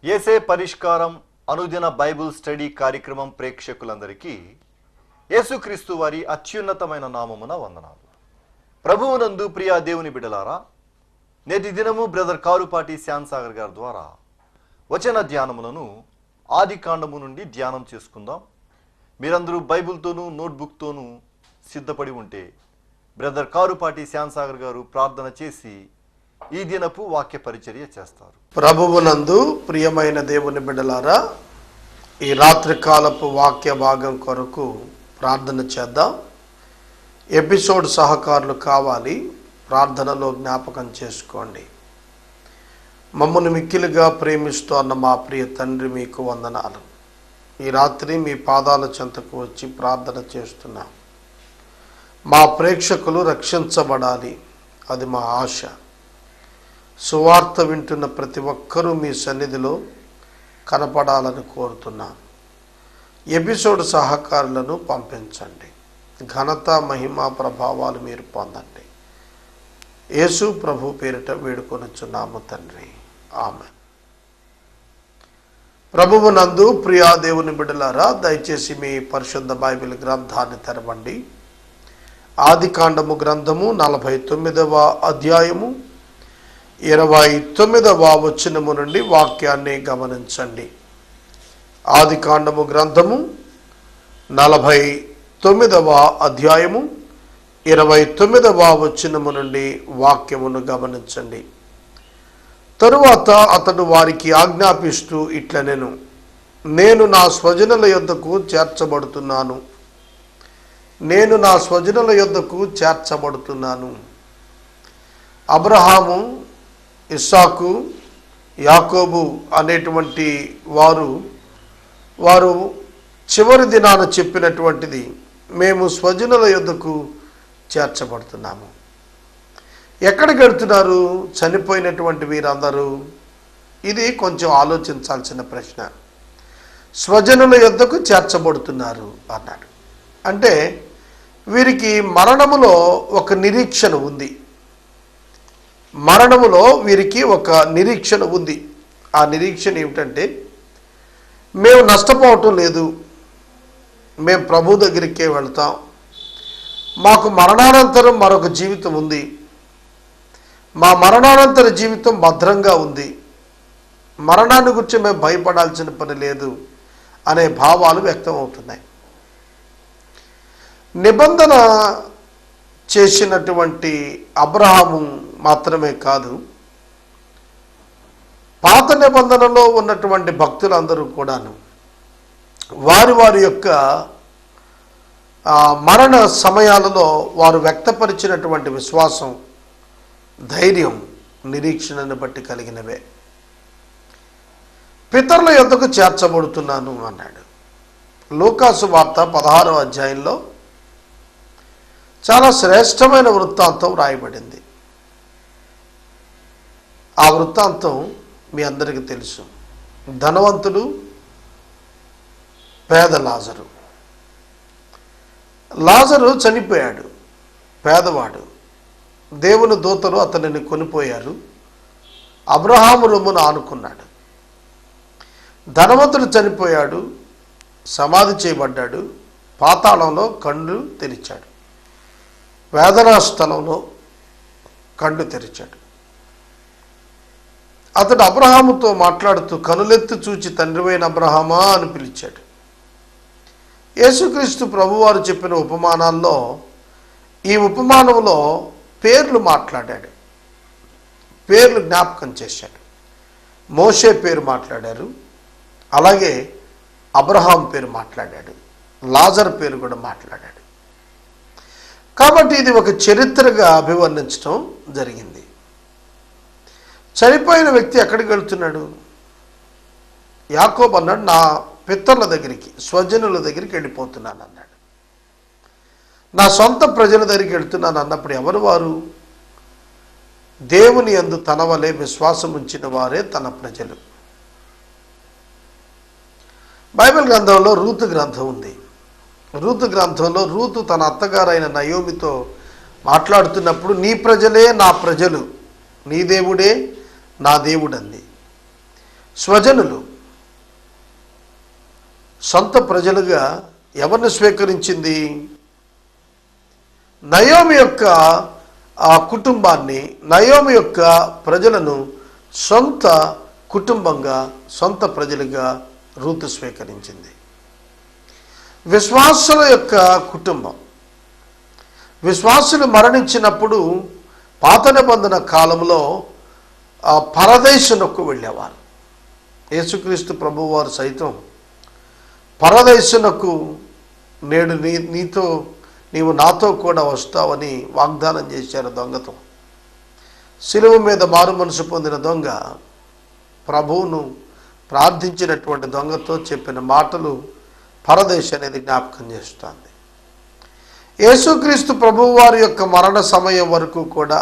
యేసే పరిష్కారం అనుదిన బైబిల్ స్టడీ కార్యక్రమం ప్రేక్షకులందరికీ యేసుక్రీస్తు వారి అత్యున్నతమైన నామమున వందనాలు. ప్రభువునందు ప్రియా దేవుని బిడ్డలారా, నేటి దినము బ్రదర్ కారుపాటి శ్యామ్ సాగర్ గారి ద్వారా వచన ధ్యానములను ఆది కాండము నుండి ధ్యానం చేసుకుందాం. మీరందరూ బైబిల్తోనూ నోట్బుక్తోనూ సిద్ధపడి ఉంటే బ్రదర్ కారుపాటి శ్యామ్ సాగర్ గారు ప్రార్థన చేసి ఈ దినపు వాక్య పరిచర్య చేస్తారు. ప్రభువునందు ప్రియమైన దేవుని బిడ్డలారా, ఈ రాత్రి కాలపు వాక్య భాగం కొరకు ప్రార్థన చేద్దాం. ఎపిసోడ్ సహకారులు కావాలి, ప్రార్థనలో జ్ఞాపకం చేసుకోండి. మమ్మల్ని మిక్కిలిగా ప్రేమిస్తోన్న మా ప్రియ తండ్రి, మీకు వందనాలు. ఈ రాత్రి మీ పాదాల చెంతకు వచ్చి ప్రార్థన చేస్తున్నాం. మా ప్రేక్షకులు రక్షించబడాలి, అది మా ఆశ. సువార్త వింటున్న ప్రతి ఒక్కరూ మీ సన్నిధిలో కనపడాలని కోరుతున్నాను. ఎపిసోడ్ సహకారులను పంపించండి. ఘనత, మహిమ, ప్రభావాలు మీరు పొందండి. యేసు ప్రభు పేరిట వేడుకొనుచున్నాము తండ్రి, ఆమేన్. ప్రభువునందు ప్రియా దేవుని బిడ్డలారా, దయచేసి మీ పరిశుద్ధ బైబిల్ గ్రంథాన్ని తెరవండి. ఆది కాండము గ్రంథము 49వ అధ్యాయము 29వ వచనము నుండి వాక్యాన్ని గమనించండి. ఆది కాండము గ్రంథము 49వ అధ్యాయము 29వ వచనము నుండి వాక్యమును గమనించండి. తరువాత అతడు వారికి ఆజ్ఞాపిస్తూ ఇట్లనెను, నేను నా స్వజనుల యొద్దకు చేర్చబడుతున్నాను. నేను నా స్వజనుల యొద్దకు చేర్చబడుతున్నాను. అబ్రహాము, ఇస్సాకు, యాకోబు అనేటువంటి వారు చివరి దినాన చెప్పినటువంటిది, మేము స్వజనుల యొద్దకు చేర్చబడుతున్నాము. ఎక్కడికి వెళ్తున్నారు చనిపోయినటువంటి వీరందరూ? ఇది కొంచెం ఆలోచించాల్సిన ప్రశ్న. స్వజనుల యొద్దకు చేర్చబడుతున్నారు అన్నాడు. అంటే వీరికి మరణములో ఒక నిరీక్షణ ఉంది. మరణములో వీరికి ఒక నిరీక్షణ ఉంది. ఆ నిరీక్షణ ఏమిటంటే, మేము నష్టపోవటం లేదు, మేము ప్రభు దగ్గరికే వెళ్తాం, మాకు మరణానంతరం మరొక జీవితం ఉంది, మా మరణానంతర జీవితం భద్రంగా ఉంది, మరణాన్ని గురించి మేము భయపడాల్సిన పని లేదు అనే భావాలు వ్యక్తం అవుతున్నాయి. నిబంధన చేసినటువంటి అబ్రహాము మాత్రమే కాదు, పాత నిబంధనలో ఉన్నటువంటి భక్తులందరూ కూడాను వారి యొక్క మరణ సమయాలలో వారు వ్యక్తపరిచినటువంటి విశ్వాసం, ధైర్యం, నిరీక్షణను బట్టి కలిగినవే. పితరుల యొద్దకు చేర్చబడుతున్నాను అన్నాడు. లూకాసు వార్త 16వ అధ్యాయంలో చాలా శ్రేష్టమైన వృత్తాంతం రాయబడింది. ఆ వృత్తాంతం మీ అందరికీ తెలుసు. ధనవంతుడు, పేద లాజరు. లాజరు చనిపోయాడు, పేదవాడు. దేవుని దూతలు అతనిని కొనిపోయారు. అబ్రహాము రొమ్మును ఆనుకున్నాడు. ధనవంతుడు చనిపోయాడు, సమాధి చేయబడ్డాడు, పాతాళంలో కళ్ళు తెరిచాడు, వేదనా స్థలంలో కళ్ళు తెరిచాడు. అతడు అబ్రహాముతో మాట్లాడుతూ కనులెత్తి చూచి, తండ్రివైన అబ్రహామా అని పిలిచాడు. యేసుక్రీస్తు ప్రభువారు చెప్పిన ఉపమానాల్లో ఈ ఉపమానంలో పేర్లు మాట్లాడాడు, పేర్లు జ్ఞాపకం చేశాడు. మోషే పేరు మాట్లాడారు, అలాగే అబ్రహాం పేరు మాట్లాడాడు, లాజర్ పేరు కూడా మాట్లాడాడు. కాబట్టి ఇది ఒక చరిత్రగా అభివర్ణించడం జరిగింది. చనిపోయిన వ్యక్తి ఎక్కడికి వెళ్తున్నాడు? యాకోబు అన్నాడు, నా పితరుల దగ్గరికి, స్వజనుల దగ్గరికి వెళ్ళిపోతున్నాను అన్నాడు. నా సొంత ప్రజల దగ్గరికి వెళ్తున్నాను అన్నప్పుడు ఎవరు వారు? దేవుని యందు తన వలె విశ్వాసం ఉంచిన వారే తన ప్రజలు. బైబిల్ గ్రంథంలో రూతు గ్రంథం ఉంది. రూతు గ్రంథంలో రూతు తన అత్తగారైన నయోమితో మాట్లాడుతున్నప్పుడు, నీ ప్రజలే నా ప్రజలు, నీ దేవుడే నా దేవుడు అంది. స్వజనులు సొంత ప్రజలుగా ఎవరిని స్వీకరించింది? నయోమి యొక్క ఆ కుటుంబాన్ని, నయోమి యొక్క ప్రజలను సొంత కుటుంబంగా, సొంత ప్రజలుగా రూతు స్వీకరించింది. విశ్వాసుల యొక్క కుటుంబం. విశ్వాసులు మరణించినప్పుడు పాత నిబంధన కాలంలో పరదేశునకు వెళ్ళేవారు. యేసుక్రీస్తు ప్రభువారు సైతం పరదేశునకు నేడు నీవు నాతో కూడా వస్తావని వాగ్దానం చేశారు దొంగతో. శిలువ మీద మారు మనసు పొందిన దొంగ ప్రభువును ప్రార్థించినటువంటి దొంగతో చెప్పిన మాటలు పరదేశ అనేది జ్ఞాపకం చేస్తుంది. యేసుక్రీస్తు ప్రభువారి యొక్క మరణ సమయం వరకు కూడా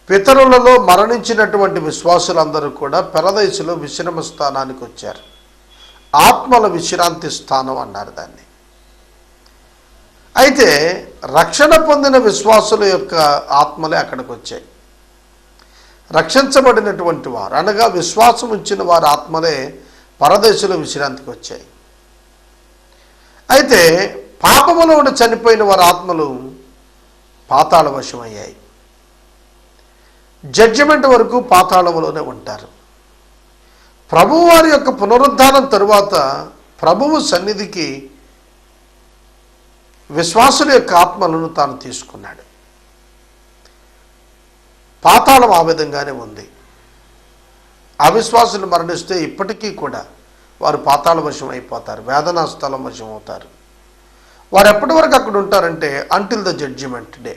పితరులలో మరణించినటువంటి విశ్వాసులందరూ కూడా పరదేశులో విశ్రమ స్థానానికి వచ్చారు. ఆత్మల విశ్రాంతి స్థానం అన్నారు దాన్ని. అయితే రక్షణ పొందిన విశ్వాసుల యొక్క ఆత్మలే అక్కడికి వచ్చాయి. రక్షించబడినటువంటి వారు అనగా విశ్వాసం ఉంచిన వారి ఆత్మలే పరదేశుల విశ్రాంతికి వచ్చాయి. అయితే పాపములో ఉండి చనిపోయిన వారి ఆత్మలు పాతాళ వశమయ్యాయి. జడ్జిమెంట్ వరకు పాతాళములోనే ఉంటారు. ప్రభువు వారి యొక్క పునరుద్ధానం తరువాత ప్రభువు సన్నిధికి విశ్వాసుల యొక్క ఆత్మలను తాను తీసుకున్నాడు. పాతాళం ఆ విధంగానే ఉంది. అవిశ్వాసులు మరణిస్తే ఇప్పటికీ కూడా వారు పాతాళ వశం అయిపోతారు, వేదనా స్థలం వశం అవుతారు. వారు ఎప్పటి వరకు అక్కడ ఉంటారంటే అంటిల్ ద జడ్జిమెంట్ డే,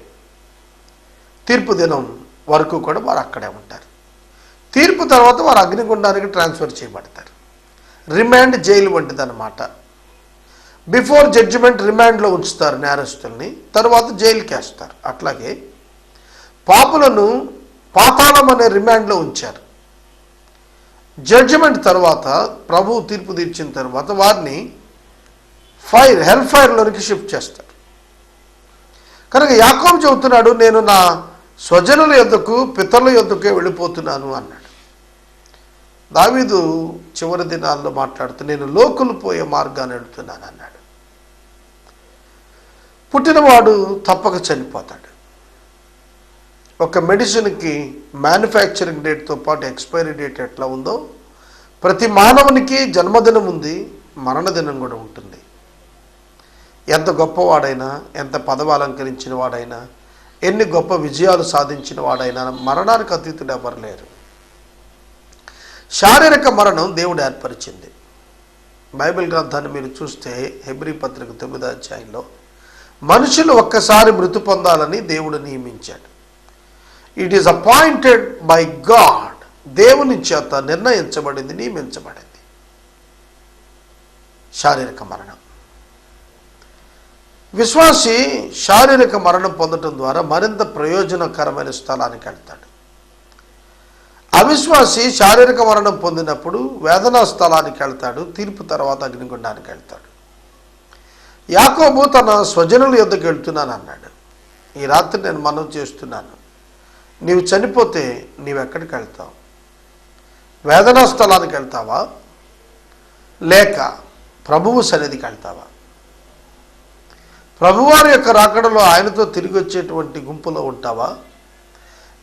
తీర్పు దినం వరకు కూడా వారు అక్కడే ఉంటారు. తీర్పు తర్వాత వారు అగ్నిగుండానికి ట్రాన్స్ఫర్ చేయబడతారు. రిమాండ్ జైలు వంటిదన్నమాట. బిఫోర్ జడ్జిమెంట్ రిమాండ్లో ఉంచుతారు నేరస్తుల్ని, తర్వాత జైలుకి వేస్తారు. అట్లాగే పాపులను పాతాళం అనే రిమాండ్లో ఉంచారు. జడ్జిమెంట్ తర్వాత ప్రభువు తీర్పు తీర్చిన తర్వాత వారిని హెల్ ఫైర్లోనికి షిఫ్ట్ చేస్తారు. కనుక యాకోబు చెబుతున్నాడు, నేను నా స్వజనుల యొద్దకు పితరుల యొద్దకే వెళ్ళిపోతున్నాను అన్నాడు. దావీదు చివరి దినాల్లో మాట్లాడుతూ నేను లోకులు పోయే మార్గాన్ని వెళుతున్నాను అన్నాడు. పుట్టినవాడు తప్పక చనిపోతాడు. ఒక మెడిసిన్కి మ్యానుఫ్యాక్చరింగ్ డేట్తో పాటు ఎక్స్పైరీ డేట్ ఎట్లా ఉందో ప్రతి మానవునికి జన్మదినం ఉంది, మరణదినం కూడా ఉంటుంది. ఎంత గొప్పవాడైనా, ఎంత పదవి అలంకరించిన వాడైనా, ఎన్ని గొప్ప విజయాలు సాధించిన వాడైనా మరణానికి అతీతులు ఎవరు లేరు. శారీరక మరణం దేవుడు ఏర్పరిచింది. బైబిల్ గ్రంథాన్ని మీరు చూస్తే హెబ్రీ పత్రిక 9వ అధ్యాయంలో మనుషులు ఒక్కసారి మృతి పొందాలని దేవుడు నియమించాడు. It is appointed by God. దేవుని చేత నిర్ణయించబడింది, నియమించబడింది శారీరక మరణం. విశ్వాసి శారీరక మరణం పొందటం ద్వారా మరింత ప్రయోజనకరమైన స్థలానికి వెళ్తాడు. అవిశ్వాసి శారీరక మరణం పొందినప్పుడు వేదనా స్థలానికి వెళ్తాడు, తీర్పు తర్వాత అగ్నిగుండానికి వెళ్తాడు. యాకోబు తన స్వజనుల యొద్దకు వెళ్తున్నాను అన్నాడు. ఈ రాత్రి నేను మనవి చేస్తున్నాను, నీవు చనిపోతే నీవెక్కడికి వెళ్తావు? వేదనా స్థలానికి వెళ్తావా, లేక ప్రభువు సన్నిధికి వెళ్తావా? ప్రభువారి యొక్క రాకడలో ఆయనతో తిరిగి వచ్చేటువంటి గుంపులో ఉంటావా,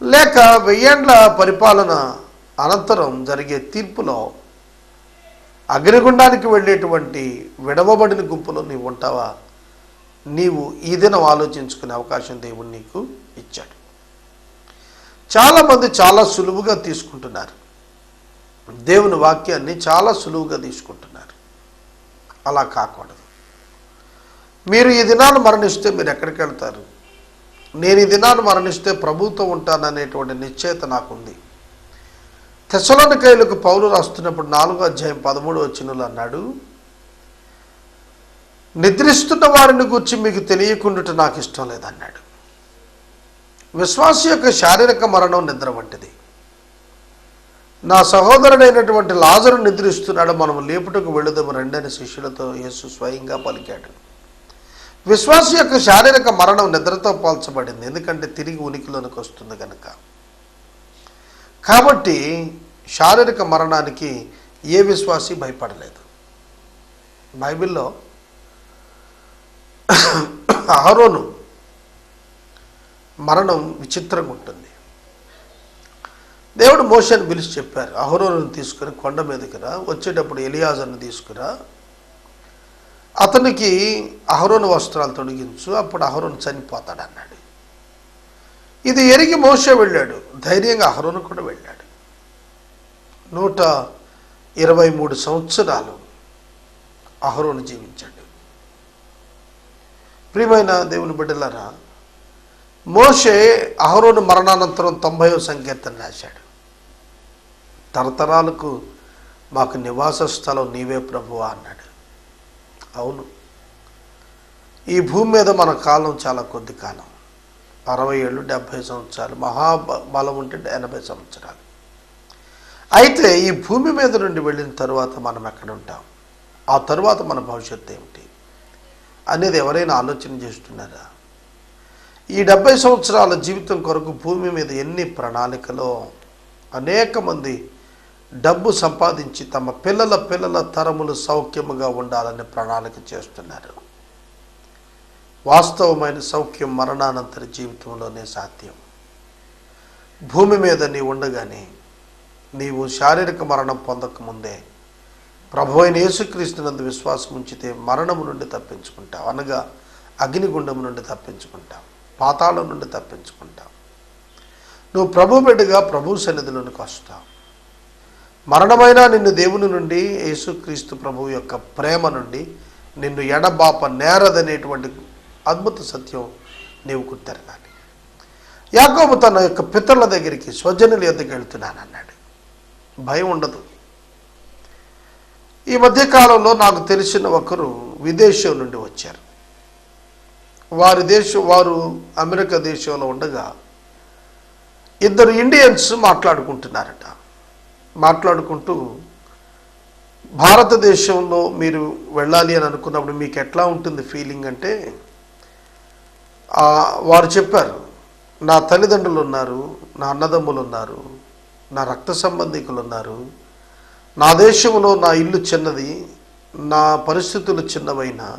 లేక 1000 ఏండ్ల పరిపాలన అనంతరం జరిగే తీర్పులో అగ్నిగుండానికి వెళ్ళేటువంటి విడవబడిన గుంపులో నీవు ఉంటావా? నీవు ఈ దినం ఆలోచించుకునే అవకాశం దేవుడు నీకు ఇచ్చాడు. చాలామంది చాలా సులువుగా తీసుకుంటున్నారు, దేవుని వాక్యాన్ని చాలా సులువుగా తీసుకుంటున్నారు. అలా కాకూడదు. మీరు ఈ దినాన్ని మరణిస్తే మీరు ఎక్కడికి వెళ్తారు? నేను ఈ దినాన్ని మరణిస్తే ప్రభువుతో ఉంటాననేటువంటి నిశ్చయత నాకుంది. తెస్సలోనికైలకు పౌలు రాస్తున్నప్పుడు 4వ అధ్యాయం 13వ వచనంలో అన్నాడు, నిద్రిస్తున్న వారిని గురించి మీకు తెలియకుండా నాకు ఇష్టం లేదన్నాడు. విశ్వాస యొక్క శారీరక మరణం నిద్ర వంటిది. నా సహోదరుడైనటువంటి లాజరు నిద్రిస్తున్నాడు, మనం లేపుటకు వెళుదాము రండని శిష్యులతో యేసు స్వయంగా పలికాడు. విశ్వాస యొక్క శారీరక మరణం నిద్రతో పోల్చబడింది, ఎందుకంటే తిరిగి ఉనికిలోనికి వస్తుంది కనుక. కాబట్టి శారీరక మరణానికి ఏ విశ్వాసి భయపడలేదు. బైబిల్లో అహరోను మరణం విచిత్రంగా ఉంటుంది. దేవుడు మోషేని పిలిచి చెప్పారు, అహరోనుని తీసుకుని కొండ మీదకి రా, వచ్చేటప్పుడు ఎలియాజర్ని తీసుకురా, అతనికి అహరోను వస్త్రాలు తొడిగించు, అప్పుడు అహరోను చనిపోతాడు అన్నాడు. ఇది ఎరిగి మోషే వెళ్ళాడు, ధైర్యంగా అహరోను కూడా వెళ్ళాడు. 123 సంవత్సరాలు అహరోను జీవించాడు. ప్రియమైన దేవుని బిడ్డలారా, మోషే అహరోను మరణానంతరం 90వ సంకీర్తన రాశాడు. తరతరాలకు మాకు నివాస స్థలం నీవే ప్రభువా అన్నాడు. అవును, ఈ భూమి మీద మన కాలం చాలా కొద్ది కాలం, 60 ఏళ్ళు, 70 సంవత్సరాలు, మహాబలం ఉంటే 80 సంవత్సరాలు. అయితే ఈ భూమి మీద నుండి వెళ్ళిన తరువాత మనం ఎక్కడ ఉంటాం, ఆ తరువాత మన భవిష్యత్తు ఏమిటి అనేది ఎవరైనా ఆలోచన చేస్తున్నారా? ఈ 70 సంవత్సరాల జీవితం కొరకు భూమి మీద ఎన్ని ప్రణాళికలో అనేక మంది డబ్బు సంపాదించి తమ పిల్లల తరములు సౌఖ్యముగా ఉండాలని ప్రణాళిక చేస్తున్నారు. వాస్తవమైన సౌఖ్యం మరణానంతర జీవితంలోనే సాధ్యం. భూమి మీద నీవు ఉండగానే నీవు శారీరక మరణం పొందకముందే ప్రభువైన యేసుక్రీస్తునందు విశ్వాసం ఉంచితే మరణము నుండి తప్పించుకుంటావు, అనగా అగ్నిగుండం నుండి తప్పించుకుంటావు, పాతాళం నుండి తప్పించుకుంటావు. నువ్వు ప్రభు బిడ్డగా ప్రభు సన్నిధిలోనికి వస్తావు. మరణమైనా నిన్ను దేవుని నుండి, యేసుక్రీస్తు ప్రభు యొక్క ప్రేమ నుండి నిన్ను ఎడబాప నేరదనేటువంటి అద్భుత సత్యం నీవు గుర్తెరగాలి. యాకోబు తన యొక్క పితరుల దగ్గరికి, స్వజనుల యొద్దకు వెళ్తున్నాను అన్నాడు. భయం ఉండదు. ఈ మధ్యకాలంలో నాకు తెలిసిన ఒకరు విదేశం నుండి వచ్చారు. వారు అమెరికా దేశంలో ఉండగా ఇద్దరు ఇండియన్స్ మాట్లాడుకుంటున్నారట. మాట్లాడుకుంటూ భారతదేశంలో మీరు వెళ్ళాలి అని అనుకున్నప్పుడు మీకు ఎట్లా ఉంటుంది ఫీలింగ్ అంటే, వారు చెప్పారు, నా తల్లిదండ్రులు ఉన్నారు, నా అన్నదమ్ములు ఉన్నారు, నా రక్త సంబంధికులు ఉన్నారు, నా దేశంలో నా ఇల్లు చిన్నది, నా పరిస్థితులు చిన్నవైనా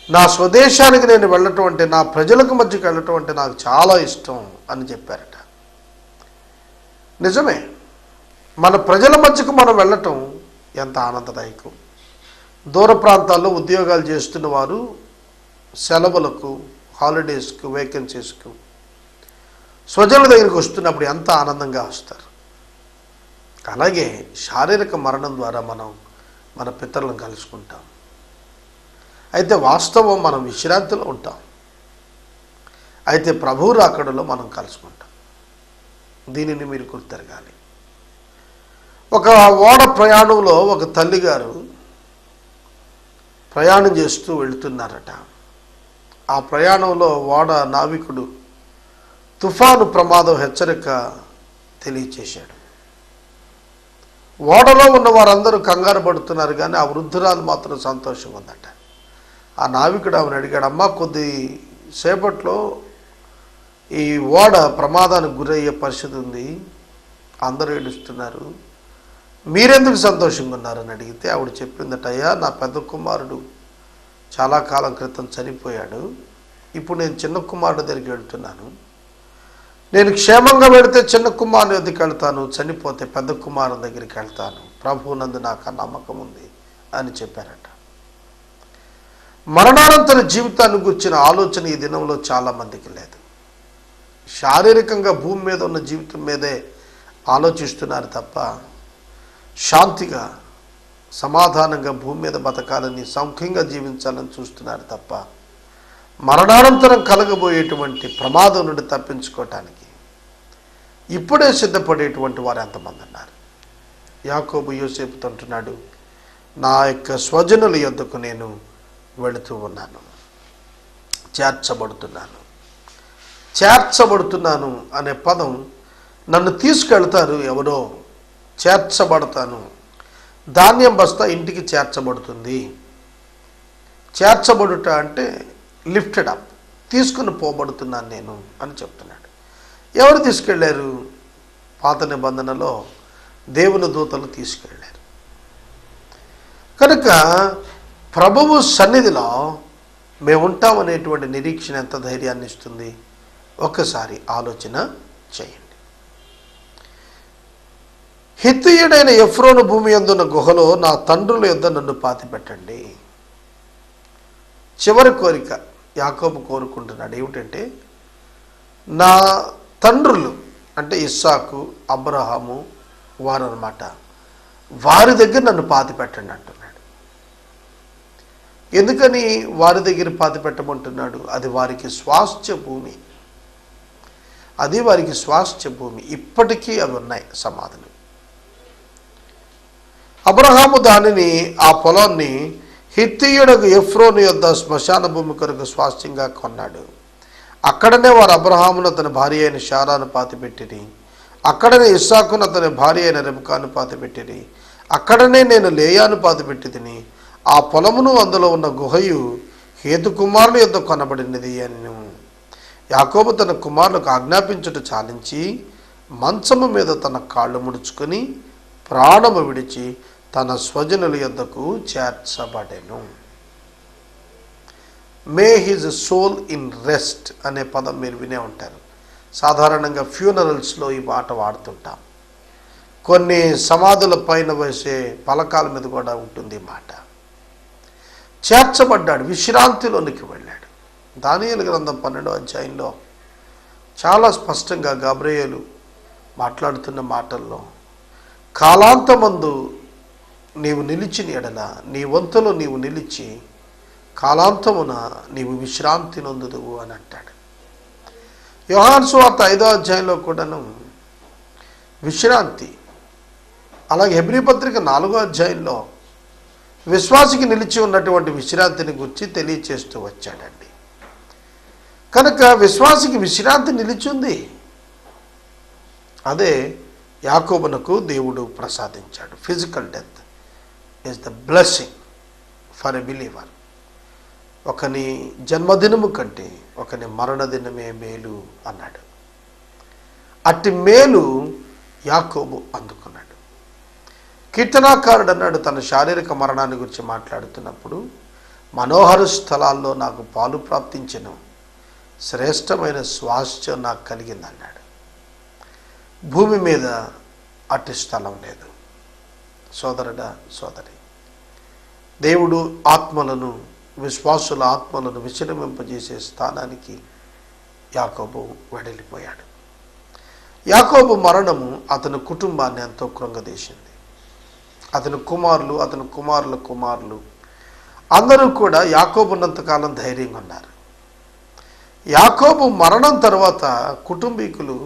నా స్వదేశానికి నేను వెళ్ళటం అంటే, నా ప్రజలకు మధ్యకి వెళ్ళటం అంటే నాకు చాలా ఇష్టం అని చెప్పారట. నిజమే, మన ప్రజల మధ్యకు మనం వెళ్ళటం ఎంత ఆనందదాయకం. దూర ప్రాంతాల్లో ఉద్యోగాలు చేస్తున్న వారు సెలవులకు, హాలిడేస్కు, వేకెన్సీస్కు స్వజనుల దగ్గరికి వస్తున్నప్పుడు ఎంత ఆనందంగా వస్తారు. అలాగే శారీరక మరణం ద్వారా మనం మన పితరులను కలుసుకుంటాం. అయితే వాస్తవం మనం విశ్రాంతిలో ఉంటాం, అయితే ప్రభువు రాకడలో మనం కలుసుకుంటాం. దీనిని మీరు గుర్తెరగాలి. ఒక ఓడ ప్రయాణంలో ఒక తల్లిగారు ప్రయాణం చేస్తూ వెళుతున్నారట. ఆ ప్రయాణంలో ఓడ నావికుడు తుఫాను ప్రమాదం హెచ్చరిక తెలియచేశాడు. ఓడలో ఉన్న వారందరూ కంగారు పడుతున్నారు, కానీ ఆ వృద్ధురాలు మాత్రం సంతోషంగా ఉందట. ఆ నావికుడు ఆమెను అడిగాడు, అమ్మా, కొద్ది సేపట్లో ఈ ఓడ ప్రమాదానికి గురయ్యే పరిస్థితి ఉంది, అందరూ ఏడుస్తున్నారు, మీరెందుకు సంతోషంగా ఉన్నారని అడిగితే ఆవిడ చెప్పిందట, అయ్యా, నా పెద్ద కుమారుడు చాలా కాలం క్రితం చనిపోయాడు, ఇప్పుడు నేను చిన్న కుమారుడు దగ్గరికి వెళ్తున్నాను, నేను క్షేమంగా వెళితే చిన్న కుమారుని దగ్గరికి వెళ్తాను, చనిపోతే పెద్ద కుమారుని దగ్గరికి వెళ్తాను, ప్రభువునందు నాకు నమ్మకం ఉంది అని చెప్పారట. మరణానంతర జీవితాన్ని గురించిన ఆలోచన ఈ దినంలో చాలామందికి లేదు. శారీరకంగా భూమి మీద ఉన్న జీవితం మీదే ఆలోచిస్తున్నారు తప్ప, శాంతిగా సమాధానంగా భూమి మీద బతకాలని, సౌఖ్యంగా జీవించాలని చూస్తున్నారు తప్ప, మరణానంతరం కలగబోయేటువంటి ప్రమాదం నుండి తప్పించుకోవటానికి ఇప్పుడే సిద్ధపడేటువంటి వారు ఎంతమంది ఉన్నారు. యాకోబు యోసేపుతో అంటున్నాడు, నా యొక్క స్వజనుల యొద్దకు నేను వెళుతూ ఉన్నాను, చేర్చబడుతున్నాను అనే పదం, నన్ను తీసుకెళ్తారు ఎవరో, చేర్చబడతాను, ధాన్యం బస్తా ఇంటికి చేర్చబడుతుంది. చేర్చబడుట అంటే లిఫ్టెడ్ అప్, తీసుకుని పోబడుతున్నాను నేను అని చెప్తున్నాడు. ఎవరు తీసుకెళ్ళారు? పాత నిబంధనలో దేవుని దూతలు తీసుకెళ్ళారు. కనుక ప్రభువు సన్నిధిలో మేము ఉంటామనేటువంటి నిరీక్షణ ఎంత ధైర్యాన్ని ఇస్తుంది ఒక్కసారి ఆలోచన చేయండి. హిత్తీయుడైన ఎఫ్రోను భూమి యందున్న గుహలో నా తండ్రుల యొద్ద నన్ను పాతిపెట్టండి. చివరి కోరిక యాకోబు కోరుకుంటున్నాడు. ఏమిటంటే, నా తండ్రులు అంటే ఇస్సాకు, అబ్రహాము వారన్నమాట, వారి దగ్గర నన్ను పాతిపెట్టండి అంటున్నాడు. ఎందుకని వారి దగ్గర పాతిపెట్టమంటున్నాడు? అది వారికి స్వాస్థ్య భూమి, అది వారికి స్వాస్థ్య భూమి. ఇప్పటికీ అవి ఉన్నాయి సమాధులు. అబ్రహాము దానిని, ఆ పొలాన్ని హిత్తీయుడకు ఎఫ్రోను యొద్ద శ్మశాన భూమి కొరకు స్వాస్థ్యంగా కొన్నాడు. అక్కడనే వారు అబ్రహామును అతని భార్య అయిన శారాను పాతిపెట్టిరి. అక్కడనే ఇస్సాకును అతని భార్య అయిన రెబెకాను పాతిపెట్టిరి. అక్కడనే నేను లేయాను పాతిపెట్టి తిని, ఆ పొలమును అందులో ఉన్న గుహయు హేతు కుమారుల యొద్ద కొనబడినది అని యాకోబు తన కుమారులకు ఆజ్ఞాపించుట చాలించి మంచము మీద తన కాళ్ళు ముడుచుకొని ప్రాణము విడిచి తన స్వజనుల యొద్దకు చేర్చబడెను. మే హిజ్ సోల్ ఇన్ రెస్ట్ అనే పదం మీరు వినే ఉంటారు. సాధారణంగా ఫ్యూనరల్స్లో ఈ మాట వాడుతుంటాం. కొన్ని సమాధుల పైన వేసే పలకాల మీద కూడా ఉంటుంది ఈ మాట. చేర్చబడ్డాడు, విశ్రాంతిలోనికి వెళ్ళాడు. దానియేలు గ్రంథం 12వ అధ్యాయంలో చాలా స్పష్టంగా గాబ్రియేలు మాట్లాడుతున్న మాటల్లో, కాలాంతమందు నీవు నిలిచిన ఎడల, నీ వంతులో నీవు నిలిచి కాలాంతమున నీవు విశ్రాంతి నొందుదువు అని అంటాడు. యోహాను సువార్త 5వ అధ్యాయంలో కూడాను విశ్రాంతి, అలాగే హెబ్రీ పత్రిక 4వ అధ్యాయంలో విశ్వాసికి నిలిచి ఉన్నటువంటి విశ్రాంతిని గురించి తెలియచేస్తూ వచ్చాడండి. కనుక విశ్వాసికి విశ్రాంతి నిలిచింది. అదే యాకోబునకు దేవుడు ప్రసాదించాడు. Physical death is the blessing for a believer. ఒకని జన్మదినము కంటే ఒకని మరణదినమే మేలు అన్నాడు. అట్టి మేలు యాకోబు అందుకున్నాడు. కీర్తనాకారుడు అన్నాడు తన శారీరక మరణాన్ని గురించి మాట్లాడుతున్నప్పుడు, మనోహర స్థలాల్లో నాకు పాలు ప్రాప్తించెను, శ్రేష్టమైన స్వాస్థ్యం నాకు కలిగింది అన్నాడు. భూమి మీద అట్టి స్థలం లేదు. సోదరుడా, సోదరి, దేవుడు ఆత్మలను, విశ్వాసుల ఆత్మలను విశ్రమింపజేసే స్థానానికి యాకోబు వెడలిపోయాడు. యాకోబు మరణము అతని కుటుంబాన్ని ఎంతో కృంగదీసింది. అతని కుమారులు, అతని కుమారుల కుమారులు అందరూ కూడా యాకోబున్నంతకాలం ధైర్యంగా ఉన్నారు. యాకోబు మరణం తర్వాత కుటుంబీకులు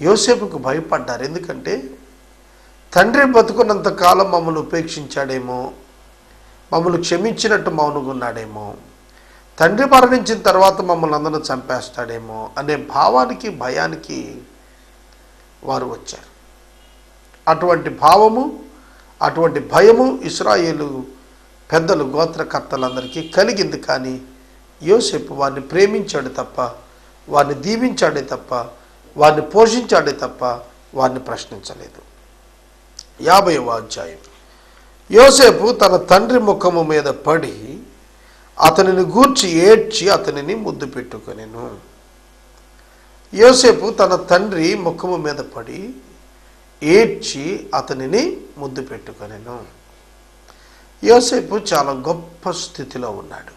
యోసేపుకు భయపడ్డారు. ఎందుకంటే తండ్రి బతుకున్నంత కాలం మమ్మల్ని ఉపేక్షించాడేమో, మమ్మల్ని క్షమించినట్టు మౌనంగున్నాడేమో, తండ్రి మరణించిన తర్వాత మమ్మల్ని అందరూ చంపేస్తాడేమో అనే భావానికి, భయానికి వారు వచ్చారు. అటువంటి భావము, అటువంటి భయము ఇశ్రాయేలు పెద్దలు, గోత్రకర్తలందరికీ కలిగింది. కానీ యోసేపు వారిని ప్రేమించాడు తప్ప, వారిని దీవించాడే తప్ప, వారిని పోషించాడే తప్ప వారిని ప్రశ్నించలేదు. 50వ అధ్యాయం. యోసేపు తన తండ్రి ముఖము మీద పడి అతనిని గూర్చి ఏడ్చి అతనిని ముద్దు పెట్టుకొనెను. యోసేపు తన తండ్రి ముఖము మీద పడి ఏడ్చి అతనిని ముద్దు పెట్టుకొనెను. యోసేపు చాలా గొప్ప స్థితిలో ఉన్నాడు.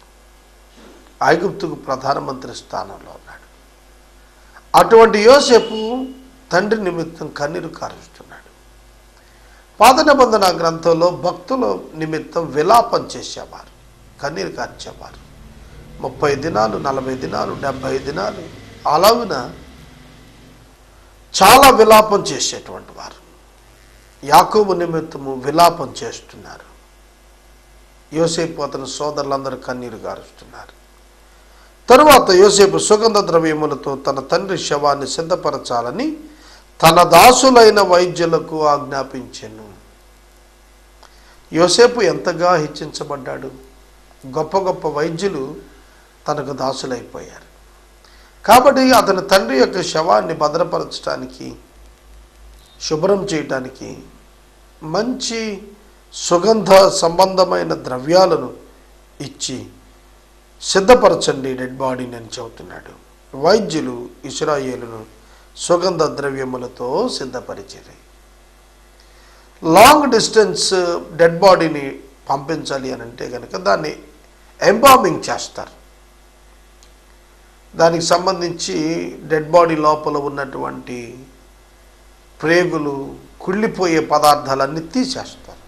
ఐగుప్తుకు ప్రధానమంత్రి స్థానంలో ఉన్నాడు. అటువంటి యోసేపు తండ్రి నిమిత్తం కన్నీరు కారుస్తున్నాడు. పాత నిబంధన గ్రంథంలో భక్తుల నిమిత్తం విలాపం చేసేవారు, కన్నీరు కార్చేవారు. 30 దినాలు, 40 దినాలు, 70 దినాలు అలాగున చాలా విలాపం చేసేటువంటి వారు యాకోబు నిమిత్తము విలాపం చేస్తున్నారు. యోసేపు అతని సోదరులందరూ కన్నీరు గారుస్తున్నారు. తరువాత యోసేపు సుగంధ ద్రవ్యములతో తన తండ్రి శవాన్ని సిద్ధపరచాలని తన దాసులైన వైద్యులకు ఆజ్ఞాపించెను. యోసేపు ఎంతగా హెచ్చించబడ్డాడు. గొప్ప గొప్ప వైద్యులు తనకు దాసులైపోయారు. కాబట్టి అతని తండ్రి యొక్క శవాన్ని భద్రపరచడానికి, శుభ్రం చేయటానికి మంచి సుగంధ సంబంధమైన ద్రవ్యాలను ఇచ్చి సిద్ధపరచండి డెడ్ బాడీని అని చెబుతున్నాడు. వైద్యులు ఇశ్రాయేలును సుగంధ ద్రవ్యములతో సిద్ధపరిచారు. లాంగ్ డిస్టెన్స్ డెడ్ బాడీని పంపించాలి అని అంటే కనుక దాన్ని ఎంబామింగ్ చేస్తారు. దానికి సంబంధించి డెడ్ బాడీ లోపల ఉన్నటువంటి ప్రేగులు, కుళ్ళిపోయే పదార్థాలన్నీ తీసేస్తారు.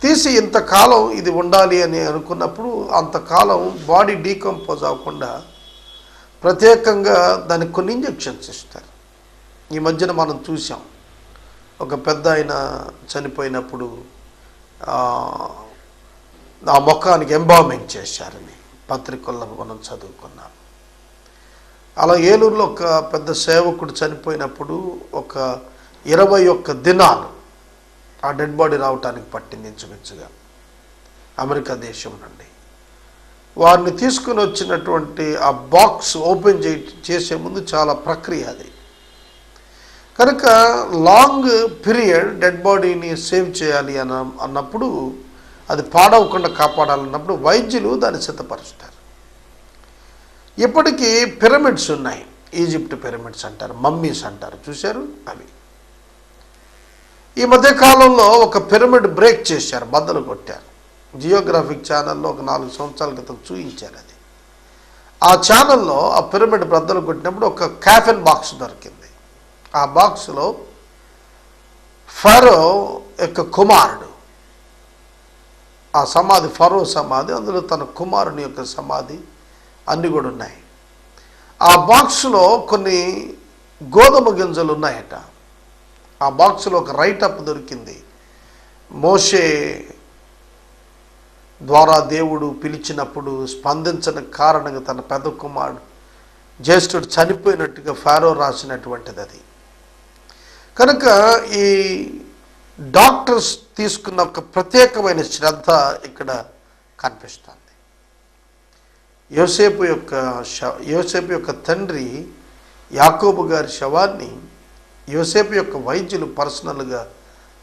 తీసి ఇంతకాలం ఇది ఉండాలి అని అనుకున్నప్పుడు అంతకాలం బాడీ డీకంపోజ్ అవ్వకుండా ప్రత్యేకంగా దానికి కొన్ని ఇంజెక్షన్స్ ఇస్తారు. ఈ మధ్యన మనం చూసాం, ఒక పెద్ద ఆయన చనిపోయినప్పుడు ఆ ముఖానికి ఎంబామింగ్ చేశారని పత్రికల్లో మనం చదువుకున్నాం. అలా ఏలూరులో ఒక పెద్ద సేవకుడు చనిపోయినప్పుడు ఒక 21 దినాలు ఆ డెడ్ బాడీ రావటానికి పట్టింది ఇంచుమించుగా అమెరికా దేశం నుండి. వారిని తీసుకుని వచ్చినటువంటి ఆ బాక్స్ ఓపెన్ చేసే ముందు చాలా ప్రక్రియ అది. కనుక లాంగ్ పీరియడ్ డెడ్ బాడీని సేవ్ చేయాలి అన్నప్పుడు, అది పాడవకుండా కాపాడాలన్నప్పుడు వైద్యులు దాన్ని సిద్ధపరుస్తారు. ఇప్పటికీ పిరమిడ్స్ ఉన్నాయి, ఈజిప్ట్ పిరమిడ్స్ అంటారు, మమ్మీస్ అంటారు, చూశారు అవి. ఈ మధ్య కాలంలో ఒక పిరమిడ్ బ్రేక్ చేశారు, బద్దలు కొట్టారు. జియోగ్రాఫిక్ ఛానల్లో ఒక 4 సంవత్సరాల క్రితం చూపించారు అది. ఆ ఛానల్లో ఆ పిరమిడ్ బద్దలు కొట్టినప్పుడు ఒక కాఫిన్ బాక్స్ దొరికింది. ఆ బాక్స్లో ఫరో యొక్క కుమారుడు, ఆ సమాధి ఫరో సమాధి, అందులో తన కుమారుని యొక్క సమాధి అన్నీ కూడా ఉన్నాయి. ఆ బాక్స్లో కొన్ని గోధుమ గింజలు ఉన్నాయట. ఆ బాక్స్లో ఒక రైటప్ దొరికింది. మోషే ద్వారా దేవుడు పిలిచినప్పుడు స్పందించని కారణంగా తన పెద్ద కుమారుడు జ్యేష్ఠుడు చనిపోయినట్టుగా ఫారో రాసినటువంటిది అది. కనుక ఈ డాక్టర్స్ తీసుకున్న ఒక ప్రత్యేకమైన శ్రద్ధ ఇక్కడ కనిపిస్తుంది. యోసేపు యొక్క తండ్రి యాకోబు గారి శవాన్ని యోసేపు యొక్క వైద్యులు పర్సనల్గా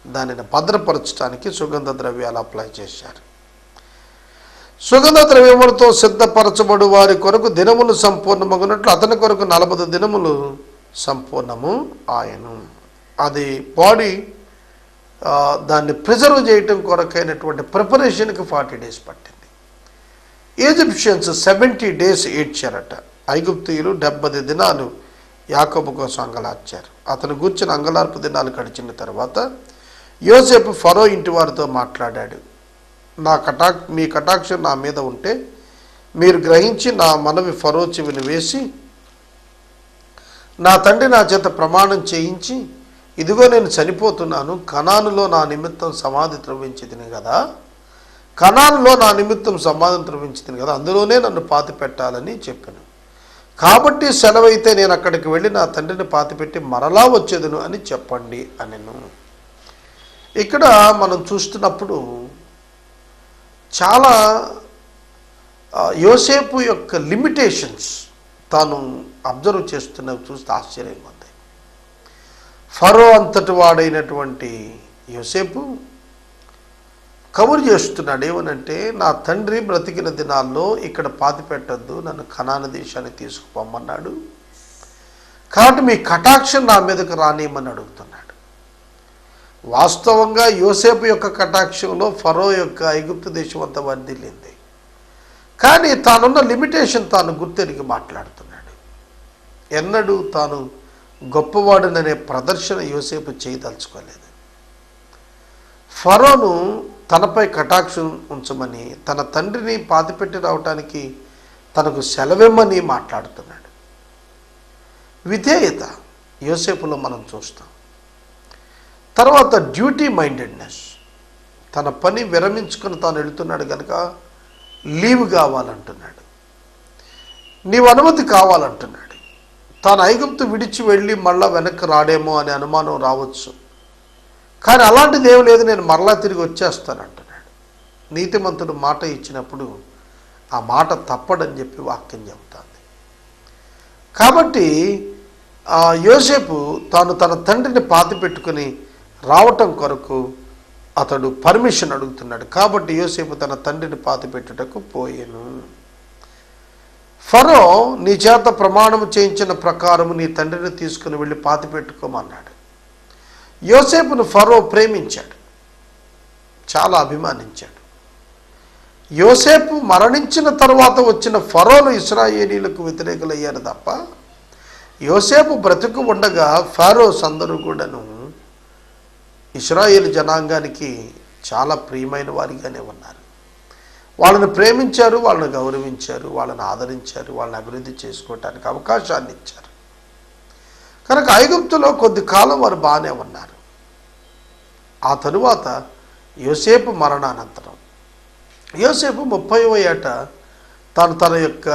దానిని భద్రపరచడానికి సుగంధ ద్రవ్యాలు అప్లై చేశారు. సుగంధ ద్రవ్యములతో సిద్ధపరచబడు వారి కొరకు దినములు సంపూర్ణమగునట్లు అతని కొరకు 40 దినములు సంపూర్ణము ఆయను. అది బాడీ దాన్ని ప్రిజర్వ్ చేయటం కొరకైనటువంటి ప్రిపరేషన్కి 40 days పట్టింది. Egyptians 70 days ఏడ్చారట. ఐగుప్తీయులు 70 దినాలు యాకోబు కోసం అంగలార్చారు. అతను కూర్చుని అంగలార్పు దినాలు గడిచిన తర్వాత యోసేపు ఫరో ఇంటి వారితో మాట్లాడాడు. మీ కటాక్షం నా మీద ఉంటే మీరు గ్రహించి నా మనవి ఫరో చెవిని వేసి నా తండ్రి నా చేత ప్రమాణం చేయించి, ఇదిగో నేను చనిపోతున్నాను, కనానులో నా నిమిత్తం సమాధి త్రవ్వించితిని కదా, కనానులో నా నిమిత్తం సమాధిని త్రవ్వించితిని కదా, అందులోనే నన్ను పాతి పెట్టాలని చెప్పాను. కాబట్టి సెలవైతే నేను అక్కడికి వెళ్ళి నా తండ్రిని పాతిపెట్టి మరలా వచ్చేదను అని చెప్పండి అనెను. ఇక్కడ మనం చూస్తున్నప్పుడు చాలా యోసేపు యొక్క లిమిటేషన్స్ తాను అబ్జర్వ్ చేస్తున్నవి చూస్తే ఆశ్చర్యంగా ఉంది. ఫరో అంతటి వాడైనటువంటి యోసేపు కబురు చేస్తున్నాడు ఏమనంటే, నా తండ్రి బ్రతికిన దినాల్లో ఇక్కడ పాతి పెట్టద్దు, నన్ను కనాను దేశాన్ని తీసుకుపోమన్నాడు, కాబట్టి మీ కటాక్షం నా మీదకు రానియమని అడుగుతున్నాడు. వాస్తవంగా యోసేపు యొక్క కటాక్షంలో ఫరో యొక్క ఐగుప్తు దేశం అంతా వర్ధిల్లింది. కానీ తానున్న లిమిటేషన్ తాను గుర్తెరిగి మాట్లాడుతున్నాడు. ఎన్నడూ తాను గొప్పవాడుననే ప్రదర్శన యోసేపు చేయదలుచుకోలేదు. ఫరోను తనపై కటాక్షం ఉంచమని, తన తండ్రిని పాతిపెట్టి రావటానికి తనకు సెలవిమ్మని మాట్లాడుతున్నాడు. విధేయత యోసేపులో మనం చూస్తాం. తర్వాత డ్యూటీ మైండెడ్నెస్, తన పని విరమించుకుని తాను వెళుతున్నాడు కనుక లీవ్ కావాలంటున్నాడు, నీవు అనుమతి కావాలంటున్నాడు. తాను ఐగుప్తు విడిచి వెళ్ళి మళ్ళా వెనక్కి రాడేమో అనే అనుమానం రావచ్చు, కానీ అలాంటిది ఏం లేదు, నేను మరలా తిరిగి వచ్చేస్తానంటున్నాడు. నీతిమంతుడు మాట ఇచ్చినప్పుడు ఆ మాట తప్పడని చెప్పి వాక్యం చెబుతుంది. కాబట్టి యోసేపు తాను తన తండ్రిని పాతి పెట్టుకుని రావటం కొరకు అతడు పర్మిషన్ అడుగుతున్నాడు. కాబట్టి యోసేపు తన తండ్రిని పాతిపెట్టుటకు పోయెను. ఫరో నీ చేత ప్రమాణము చేయించిన ప్రకారము నీ తండ్రిని తీసుకుని వెళ్ళి పాతిపెట్టుకోమన్నాడు. యోసేపును ఫరో ప్రేమించాడు, చాలా అభిమానించాడు. యోసేపు మరణించిన తర్వాత వచ్చిన ఫరోలు ఇశ్రాయేలీలకు వ్యతిరేకులయ్యారు తప్ప యోసేపు బ్రతుకు ఉండగా ఫారోస్ అందరూ కూడాను ఇశ్రాయేలు జనాంగానికి చాలా ప్రియమైన వారిగానే ఉన్నారు. వాళ్ళని ప్రేమించారు, వాళ్ళని గౌరవించారు, వాళ్ళని ఆదరించారు, వాళ్ళని అభివృద్ధి చేసుకోవటానికి అవకాశాన్ని ఇచ్చారు. కనుక ఐగుప్తులో కొద్ది కాలం వారు బాగానే ఉన్నారు. ఆ తరువాత యోసేపు మరణానంతరం యోసేపు 30వ ఏట తన యొక్క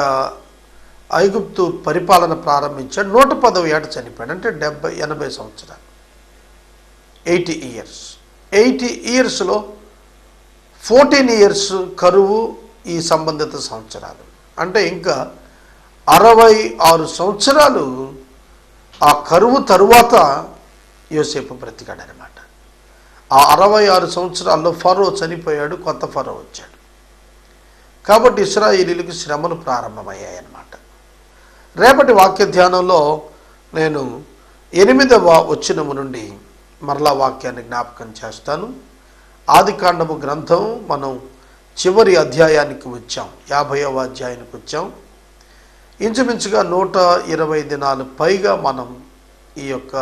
ఐగుప్తు పరిపాలన ప్రారంభించాడు. 110వ ఏట చనిపోయాడు. అంటే 80 సంవత్సరాలు, 80 ఇయర్స్. 80 ఇయర్స్లో 14 ఇయర్స్ కరువు, ఈ సంబంధిత సంవత్సరాలు. అంటే ఇంకా 66 సంవత్సరాలు ఆ కరువు తరువాత యోసేపు బ్రతికాడనమాట. ఆ 66 సంవత్సరాల్లో ఫరో చనిపోయాడు, కొత్త ఫరో వచ్చాడు. కాబట్టి ఇశ్రాయేలీలకు శ్రమలు ప్రారంభమయ్యాయన్నమాట. రేపటి వాక్య ధ్యానంలో నేను 8వ వచనము నుండి మరలా వాక్యాన్ని జ్ఞాపకం చేస్తాను. ఆదికాండము గ్రంథం మనం చివరి అధ్యాయానికి వచ్చాం, 50వ అధ్యాయానికి వచ్చాం. ఇంచుమించుగా 120 దినాలు పైగా మనం ఈ యొక్క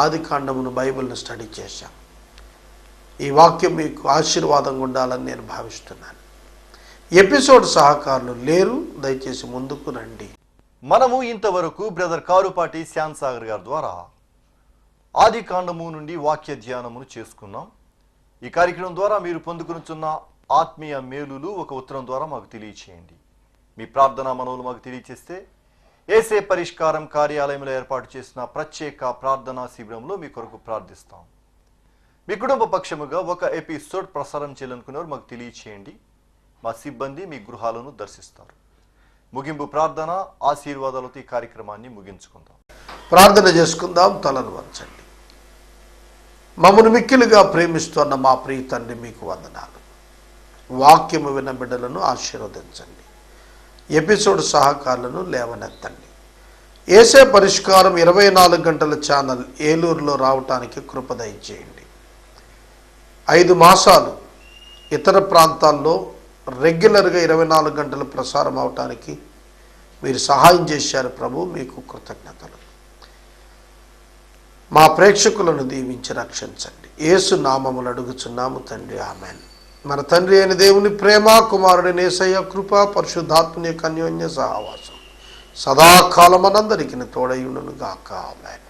ఆదికాండమును బైబిల్ను స్టడీ చేశాం. ఈ వాక్యం మీకు ఆశీర్వాదంగా ఉండాలని నేను భావిస్తున్నాను. ఎపిసోడ్ సహకారులు లేరు, దయచేసి ముందుకు రండి. మనము ఇంతవరకు బ్రదర్ కారుపాటి శ్యామ్ సాగర్ గారి ద్వారా ఆది కాండము నుండి వాక్య ధ్యానమును చేసుకున్నాం. ఈ కార్యక్రమం ద్వారా మీరు పొందుకునుచున్న ఆత్మీయ మేలులు ఒక ఉత్తరం ద్వారా మాకు తెలియచేయండి. మీ ప్రార్థనా మనవులు మాకు తెలియచేస్తే ఏసే పరిష్కారం కార్యాలయంలో ఏర్పాటు చేసిన ప్రత్యేక ప్రార్థనా శిబిరంలో మీ కొరకు ప్రార్థిస్తాం. మీ కుటుంబ పక్షముగా ఒక ఎపిసోడ్ ప్రసారం చేయాలనుకునేవారు మాకు తెలియచేయండి. మా సిబ్బంది మీ గృహాలను దర్శిస్తారు. ముగింపు ప్రార్థన ఆశీర్వాదాలతో ఈ కార్యక్రమాన్ని ముగించుకుందాం. ప్రార్థన చేసుకుందాం. తలను వంచండి. మమ్మను మిక్కిలుగా ప్రేమిస్తున్న మా ప్రియ తండ్రి, మీకు వందనాలు. వాక్యము విన్న బిడ్డలను ఆశీర్వదించండి. ఎపిసోడ్ సహకారులను లేవనెత్తండి. ఏసే పరిష్కారం 24 గంటల ఛానల్ ఏలూరులో రావటానికి కృప దయచేయండి. 5 మాసాలు ఇతర ప్రాంతాల్లో రెగ్యులర్గా 24 గంటలు ప్రసారం అవటానికి మీరు సహాయం చేశారు ప్రభు, మీకు కృతజ్ఞతలు. మా ప్రేక్షకులను దీవించి రక్షించండి. యేసు నామములు అడుగుచున్నాము తండ్రి, ఆమేన్. మన తండ్రి అయిన దేవుని ప్రేమ, కుమారుడి యేసయ్య కృప, పరిశుద్ధాత్మని యొక్క అన్యోన్య సహవాసం సదాకాలం మనందరికీ తోడయుండును గాక. ఆమేన్.